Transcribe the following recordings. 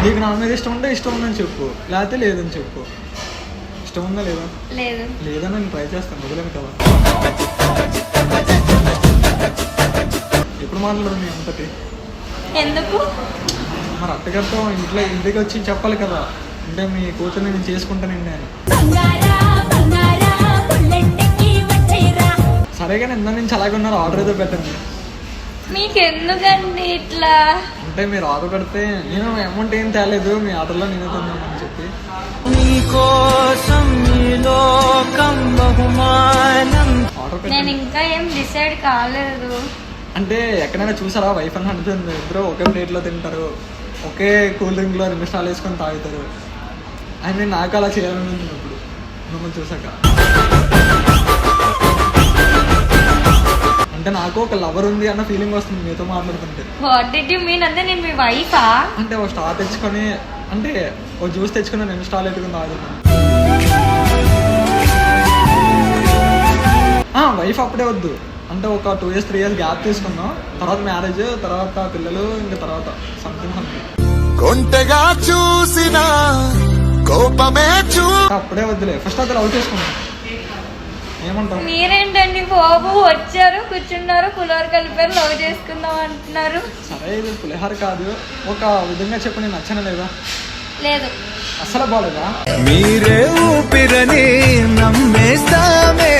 నీకు నా మీద ఇష్టం ఉంటే ఇష్టం ఉందని చెప్పు, లేకపోతే లేదని చెప్పు. ఇష్టం ఉందా లేదా? లేదు. లేదని నేను ట్రై చేస్తాను, వదిలేను కదా. ఎప్పుడు మాట్లాడదు మీ అంతటి? ఎందుకు? మరి అత్తగారితో ఇంటికి వచ్చి చెప్పాలి కదా, అంటే మీ కూతుర్ని నేను చేసుకుంటానండి అని. సరేగానే ఇందా నుంచి అలాగే ఉన్నారు, ఆర్డర్ ఏదో పెట్టండి. మీకెందుకండి ఇట్లా? అంటే మీరు ఆర్డర్ పెడితే నేను అమౌంట్ ఏం తేలేదు, మీ ఆర్డర్లో నేనే తిన్నాను చెప్పి. నేను ఇంకా ఏం డిసైడ్ కాలేదు. అంటే ఎక్కడైనా చూసారా వైఫ్ అండ్ హస్బెండ్ ఇద్దరు ఒకే ప్లేట్లో తింటారు, ఒకే కూల్ డ్రింక్లో 2 స్టాల్ వేసుకొని తాగుతారు. అని నాకు అలా చేయాలని ఉంది ఇప్పుడు మిమ్మల్ని చూసాక. అంటే నాకు ఒక లవర్ ఉంది అన్న ఫీలింగ్ వస్తుంది మీతో మాట్లాడుతుంటే. What did you mean? అంటే నేను మీ వైఫా? అంటే ఒక స్టార్ తెచ్చుకొని, అంటే ఒక జ్యూస్ తెచ్చుకొని 2 స్టాల్ పెట్టుకుని తాగుతున్నాను. వైఫ్ అప్పుడే వద్దు, అంటే ఒక 2 years 3 years గ్యాప్ తీసుకున్నాం, తర్వాత మ్యారేజ్, తర్వాత పిల్లలు, ఇంకా తర్వాత సంథింగ్ కొంటగా చూసిన కోపమే అప్పుడే వద్దులే, ఫస్ట్ అది లవ్ చేసుకున్నాం. ఏమంటావు? మీరేంటండి బాబు, వచ్చారు కూర్చున్నారు, పులిహోర కలిపారు, లవ్ చేసుకుందాం అంటున్నారు. సరే ఇది పులిహోర కాదు, ఒక విధంగా చెప్పు, నేను నచ్చనే లేదా? లేదు. అసలు బాలేదా? మీరే ఊపిరని నమ్మేస్తామే.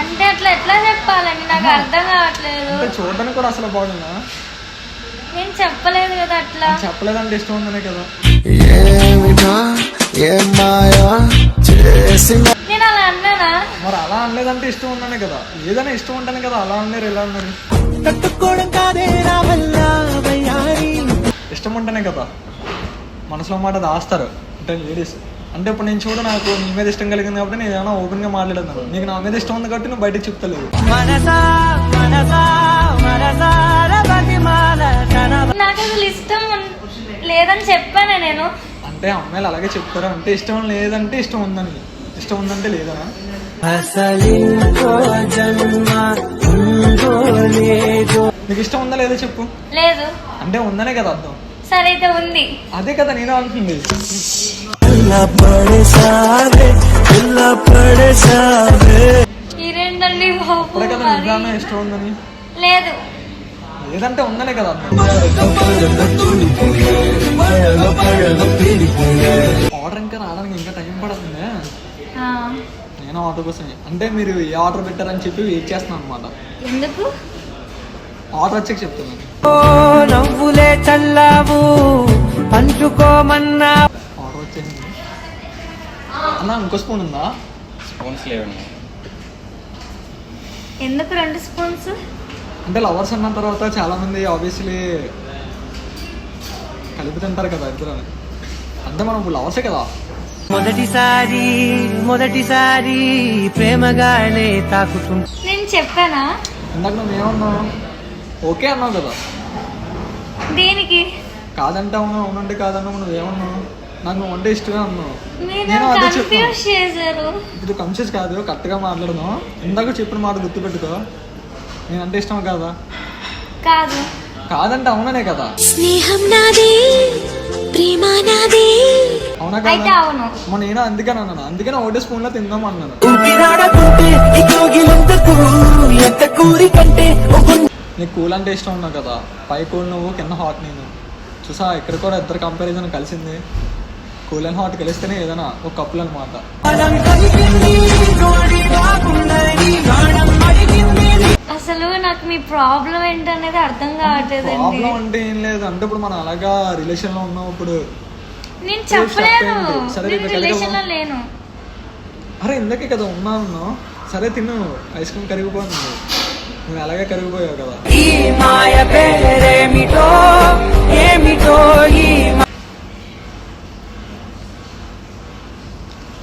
అంటే అట్లా ఎట్లా చెప్పాలండి, నాకు అర్థం కావట్లేదు. అంటే చూడడానికి కూడా అసలు బాగుందా? నేను చెప్పలేదు కదా అట్లా. చెప్పలేదంటే ఇష్టం ఉందనే కదా. నేను అలా అన్నానా? మరి అలా అనలేదంటే ఇష్టం ఉందనే కదా. ఏదైనా ఇష్టం ఉంటేనే కదా అలా అన్నారు ఇలా అన్నారు. ఇష్టం ఉంటేనే కదా మనసులో మాట దాస్తారు అంటే లేడీస్. అంటే ఇప్పుడు నేను చూడ, నాకు నీ మీద ఇష్టం కలిగింది కాబట్టి నేను ఏమైనా ఓపెన్ గా మాట్లాడతాను. నీకు నా మీద ఇష్టం ఉంది కాబట్టి నువ్వు బయటకు చెప్తలేదు. నాకు అసలు ఇష్టం లేదని చెప్పాను నేను. అంటే అమ్మాయిలు అలాగే చెప్తారు, అంటే ఇష్టం లేదంటే ఇష్టం ఉందని, ఇష్టం ఉందంటే లేదనా? నీకు ఇష్టం ఉందా లేదా చెప్పు. లేదు. అంటే ఉందనే కదా అర్థం. సరే అయితే ఉంది. అదే కదా నేను అంటుంది. ఇరేంటండి ఇప్పుడే కదా నిజామే ఇష్టం ఉందని. లేదు. లేదంటే ఉందనే కదా అర్థం. ఆర్డర్ ఇంకా రావడానికి ఇంకా టైం పడుతుంది. నేను ఆర్డర్ కోసమే, అంటే మీరు ఏ ఆర్డర్ పెట్టారని చెప్పి వెయిట్ చేస్తున్నాను అనమాట. ఎందుకు? ఆర్డర్ వచ్చాక చెప్తున్నాను. నవ్వులే చల్లావు పంచుకోమన్నా. ఆర్డర్ వచ్చేసింది అన్న. ఇంకో స్పూన్ ఉందా? స్పూన్స్ లేవండి. ఎందుకు 2 స్పూన్స్? అంటే లవర్స్ అన్న తర్వాత చాలా మంది ఆబ్వియస్లీ కలిపి తింటారు కదా ఇద్దరు. అంటే మనం లవర్సే కదా. మొదటిసారి ప్రేమగానే తాకుతుంది. నేను చెప్పానా? ఇందాక నువ్వు ఏమన్నావు? ఓకే అన్నావు కదా. దేనికి? కాదంటే అవును, అవునంటే కాదన్నావు. నువ్వు ఏమన్నావు? నాకు అంటే ఇష్టమే అన్నావు. నేను అదే చెప్పాను. ఇది కన్ఫ్యూజ్ కాదు, కరెక్ట్గా మాట్లాడదాం. ఇందాక చెప్పిన మాట గుర్తుపెట్టుకో. నేనంటే ఇష్టం కాదా? కాదు. కాదంటే అవుననే కదా. స్నేహం నాదే, ప్రేమ నాదే. అవునా కాదా? మొన్న నేను అందుకని అన్నాను, అందుకని 1 స్పూన్ లో తిందాం అన్నాను. నీకు కూల్ అంటే ఇష్టం ఉన్నావు కదా, పై కూల్ నువ్వు, కింద హాట్ నేను. చూసా ఇక్కడ కూడా ఇద్దరు కంపారిజన్ కలిసింది. కూల్ అండ్ హాట్ కలిస్తేనే ఏదైనా ఒక కప్పులు అనమాట. అసలు నాకు మీ ప్రాబ్లం ఏంటనేది అర్థం కావట్లేదు. ప్రాబ్లం అంటే ఏం లేదు, అంటే ఇప్పుడు మనం అలాగా రిలేషన్ లో ఉన్నాం. ఇప్పుడు నేను చెప్పలేదు, రిలేషన్ లో లేను. అరే ఇందాకే కదా ఉన్నాను. సరే తిను, ఐస్ క్రీమ్ కరిగిపోయింది. నువ్వు అలాగే కరిగిపోయావు కదా.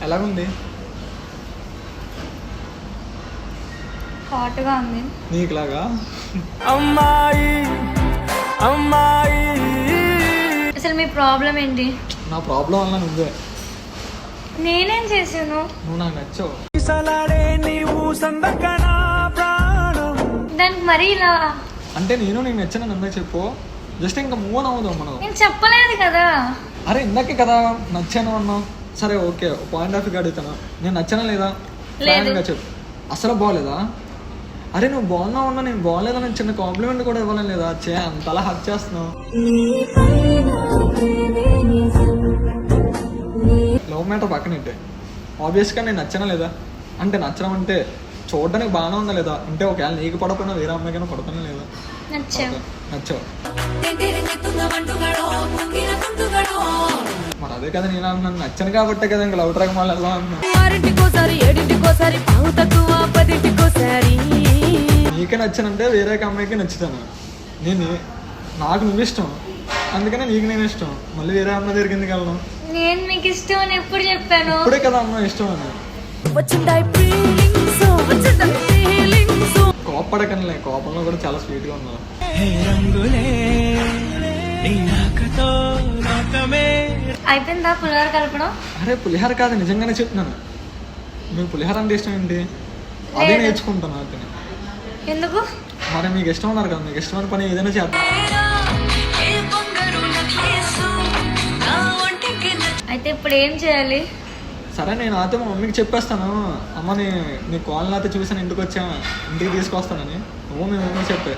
ఎలాగుంది? హాట్ గా ఉంది. నీకులాగా అమ్మాయి అమ్మాయి. అసలు మీ ప్రాబ్లం ఏంటి? నా ప్రాబ్లం వల్ల నువ్వే. నేనేం చేశాను? నువ్వు నాకు నచ్చావు. దానికి మరీ ఇలా అంటే నేను నీకు నచ్చిన నన్నే చెప్పు. జస్ట్ ఇంకా మూవ్ అవుదాం మనం. నేను చెప్పలేదు కదా. అరే ఇందాకే కదా నచ్చాను అన్నావు. సరే ఓకే, పాయింట్ ఆఫ్ వ్యూ అడుగుతాను. నేను నచ్చానా లేదా? ఫ్రాంక్గా చెప్పు, అసలు బాగోలేదా? అరే నువ్వు బాగున్నావు అన్నా, నేను బాగోలేదా? నేను చిన్న కాంప్లిమెంట్ కూడా ఇవ్వాలని లేదా? అంతలా హక్ చేస్తున్నావు. లవ్ మ్యాటర్ పక్కనట్టే, ఆబ్వియస్గా నేను నచ్చనా లేదా? అంటే నచ్చడం అంటే చూడడానికి బాగానే ఉందా లేదా? అంటే ఒకవేళ నీకు పడకపోయినా వేరే అమ్మాయికైనా పడతానే లేదా? నచ్చావు. మరి అదే కదా నేను అన్నాను, నచ్చను కాబట్టే కదా ఇంకా లవ్ ట్రాక్ మళ్ళీ వెళ్దాం అన్నా. నీకే నచ్చానంటే వేరే అమ్మాయికి నచ్చుతాను. నాకు నువ్వు ఇష్టం, అందుకనే నీకు నేను ఇష్టం. మళ్ళీ వేరే అమ్మాయి దగ్గరికి ఎందుకు వెళ్ళను? నేను మీకు ఇష్టం అని ఎప్పుడు చెప్పాను? ఇప్పుడే కదా అమ్మ ఇష్టం అని. కోపడకనిలే, కోపంలో కూడా చాలా స్వీట్ గా ఉన్నావు. అయిపోయిందా పులిహోర కలపడం? అరే పులిహార కాదు, నిజంగానే చెప్తున్నాను. మీకు పులిహార అంటే ఇష్టం ఏంటి? అదే నేర్చుకుంటాను అతను. ఎందుకు? మరి మీకు ఇష్టం ఉన్నారు కదా, మీకు ఇష్టమైన పని ఏదైనా చేద్దాం. అయితే ఇప్పుడు ఏం చేయాలి? సరే నేను అయితే మా మమ్మీకి చెప్పేస్తాను. అమ్మ నీ కాల్ అయితే చూసాను, ఇంటికి వచ్చా, ఇంటికి తీసుకొస్తానని. నువ్వు మీ మమ్మీ చెప్పే.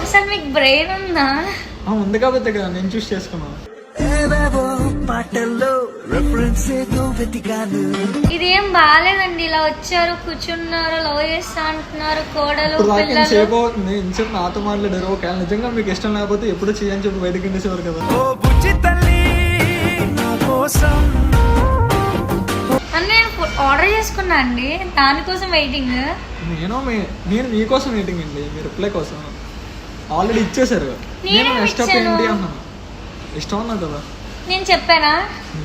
అసలు మీకు బ్రెయిన్ ఉందా? ఉంది కాబట్టి కదా నేను చూస్ చేసుకున్నాను. ఇదేం బాగాలేదండి. ఇలా వచ్చారు, కూర్చున్నారు, లవ్ చేస్తా అంటున్నారు, కోడలు పిల్లలు. సేపు అవుతుంది, ఇంతసేపు నాతో మాట్లాడారు. ఒకవేళ నిజంగా మీకు ఇష్టం లేకపోతే ఎప్పుడు చేయని చెప్పి బయటకు ఇండేసేవారు కదా. నేను ఆర్డర్ చేసుకున్నా అండి, దానికోసం వెయిటింగ్. నేను మీకోసం వెయిటింగ్ అండి, మీ రిప్లై కోసం. ఆల్రెడీ ఇచ్చేసారు. నేను నెక్స్ట్ స్టెప్ ఏంటి అన్నాను. ఇష్టం అన్నా కదా. నేను చెప్పానా?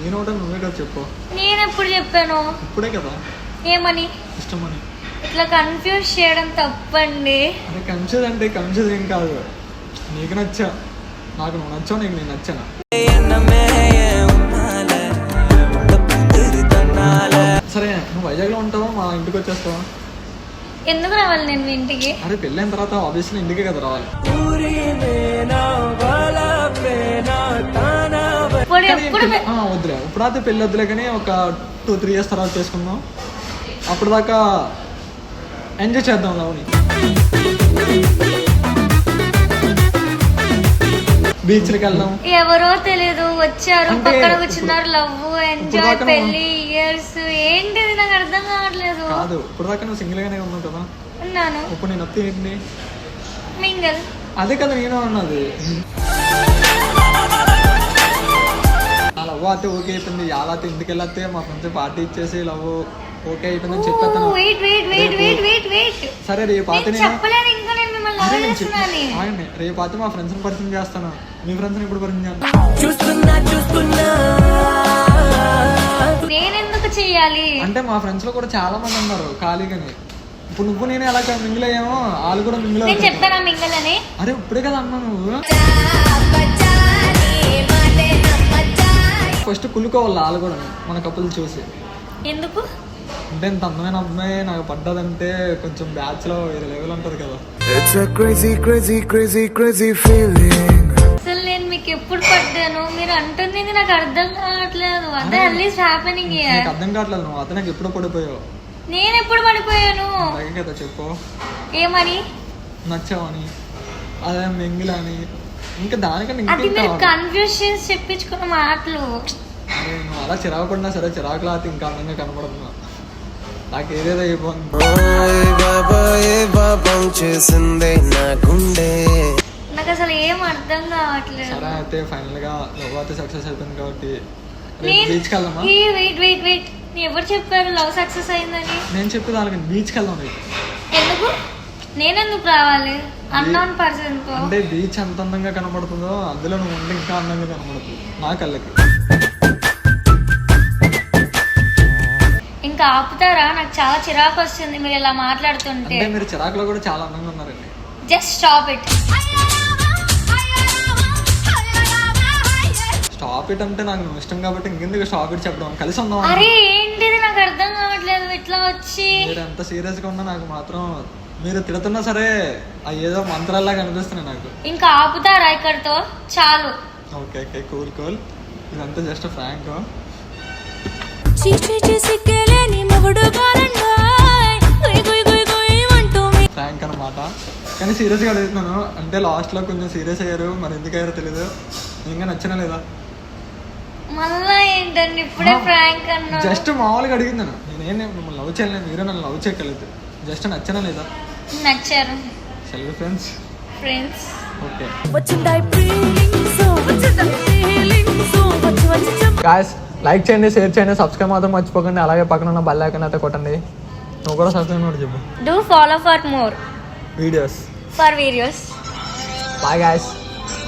నేను ఒకటే, నువ్వే కదా చెప్పు. నేను ఎప్పుడు చెప్పాను? ఇప్పుడే కదా. ఏమని? ఇష్టమని. ఇట్లా కన్ఫ్యూజ్ చేయడం తప్పండి. అదే కన్ఫ్యూజ్ అంటే కన్ఫ్యూజ్ ఏం కాదు. నీకు నచ్చా, నాకు నువ్వు నచ్చావు, నీకు నేను నచ్చాను. సరే నువ్వు వైజాగ్లో ఉంటావా, మా ఇంటికి వచ్చేస్తావా? ఎందుకు రావాలి నేను మీ ఇంటికి? అరే పెళ్ళైన తర్వాత ఆబ్వియస్లీ ఇంటికే కదా రావాలి. వద్దులే, ఇప్పుడైతే పెళ్ళి వద్దులే, కానీ ఒక 2-3 years తర్వాత చేసుకుందాం. అప్పుడు దాకా ఎంజాయ్ చేద్దాం లవ్ని. బీచ్లకి వెళ్దాం. ఎవరో తెలియదు వచ్చారు, పక్కన కూర్చున్నారు, లవ్ ఎంజాయ్ పెళ్లి ఇయర్స్ ఏంటిది నాకు అర్థం కావట్లేదు. కాదు, ఇప్పుడు దాకా నువ్వు సింగిల్ గానే ఉన్నావు కదా. ఉన్నాను. ఇప్పుడు నేను అత్తే ఏంటి? మింగల్. అదే కదా నేను అన్నది. లవ్ అయితే ఓకే అయిపోయింది. అలా ఇంటికి వెళ్ళతే మా ఫ్రెండ్స్ పార్టీ ఇచ్చేసి లవ్ ఓకే అయిపోయిందని చెప్పేస్తాను. సరే రేపు రేపు అయితే మా ఫ్రెండ్స్ పరిచయం చేస్తాను. మీ ఫ్రెండ్స్ ఇప్పుడు పరిచయం చేస్తాను. నేనెందుకు చెయ్యాలి అంటే మా ఫ్రెండ్స్ లో కూడా చాలా మంది ఉన్నారు ఖాళీగానే. ఇప్పుడు నువ్వు నేను ఎలా మింగిల్ అయ్యామో వాళ్ళు కూడా మింగిల్. చెప్పానా మింగిల్ అని? అరే ఇప్పుడే కదా అన్నా నువ్వు. ఫస్ట్ కులుకోవాలి వాళ్ళు కూడా మన కప్పులు చూసి. ఎందుకు అంటే ఇంత అందమైన అమ్మాయి నాకు పడ్డదంటే కొంచెం బ్యాచ్ లో వేరే లెవెల్ ఉంటది కదా. అసలు నేను మీకు ఎప్పుడు పడ్డాను? మీరు అంటుంది నాకు అర్థం కావట్లేదు. అదే అట్లీస్ట్ హ్యాపెనింగ్ అర్థం కావట్లేదు. నువ్వు అతను నాకు ఎప్పుడు పడిపోయావు? నేను ఎప్పుడు పడిపోయాను? అలాగే కదా చెప్పు. ఏమని? నచ్చావని, అదే మింగిలని, ఇంకా దానికన్నా అది మీరు కన్ఫ్యూజ్ చేసి చెప్పించుకున్న మాటలు. నువ్వు అలా చిరాకు పడినా సరే, చిరాకులా అయితే ఇంకా అందంగా కనపడుతున్నా. నాకు ఏదేదో అయిపోయింది. నాకు అసలు ఏం అర్థం కావట్లేదు. సరే అయితే ఫైనల్ గా లవ్ అయితే సక్సెస్ అయిపోయింది కాబట్టి బీచ్కి వెళ్దామా? వెయిట్ ఎవరు చెప్పారు లవ్ సక్సెస్ అయిందని? నేను చెప్పేది అలాగే, బీచ్కి వెళ్దాం. ఎందుకు? నేనెందుకు రావాలి? అన్నోన్ పర్సన్ తో. అంటే బీచ్ ఎంత అందంగా కనబడుతుందో అందులో నువ్వు ఉంటే ఇంకా అందంగా కనబడుతుంది నా కళ్ళకి. ఇంకా ఆపుతారా? నాకు చాలా చిరాకు వస్తుంది మీరు ఇలా మాట్లాడుతుంటే. మీరు చిరాకులో కూడా చాలా అందంగా ఉన్నారండి. Just stop it. Stop it అంటే నాకు నువ్వు ఇష్టం కాబట్టి ఇంకెందుకు స్టాప్ ఇట్ చెప్పడం, కలిసి ఉందాం. అరే ఏంటిది నాకు అర్థం కావట్లేదు. ఇట్లా వచ్చి మీరు ఎంత సీరియస్ గా ఉన్నా నాకు మాత్రం మీరు తిడుతున్నా సరే అవి ఏదో మంత్రాల్లా కనిపిస్తున్నాయి నాకు. ఇంకా ఆపుతారా ఇక్కడతో? చాలు. Okay okay cool cool. ఇదంతా జస్ట్ ఫ్రాంక్. ఫ్రాంక్ అనమాట. కానీ సీరియస్గా అడుగుతున్నాను. అంటే లాస్ట్లో కొంచెం సీరియస్ అయ్యారు, మరి ఎందుకు అయ్యారో తెలీదు. ఇంకా నచ్చినా లేదా? మళ్ళా ఏంటండి ఇప్పుడే ఫ్రాంక్ అన్నా? జస్ట్ మామూలుగా అడిగిందాను. నేనేం మిమ్మల్ని లవ్ చేయలేదు, మీరే నన్ను లవ్ చేయగలేదు. జస్ట్ నచ్చినా లేదా? నచ్చారు. Self friends. Friends. Okay guys, like చేయండి, షేర్ చేయండి, సబ్స్క్రైబ్ మాత్రం మర్చిపోకండి. అలాగే పక్కన ఉన్న బెల్ ఐకాన్ అయితే కొట్టండి. నువ్వు కూడా సబ్స్క్రైబ్ కూడా చెప్పు. Do follow for more videos. for videos. Bye guys.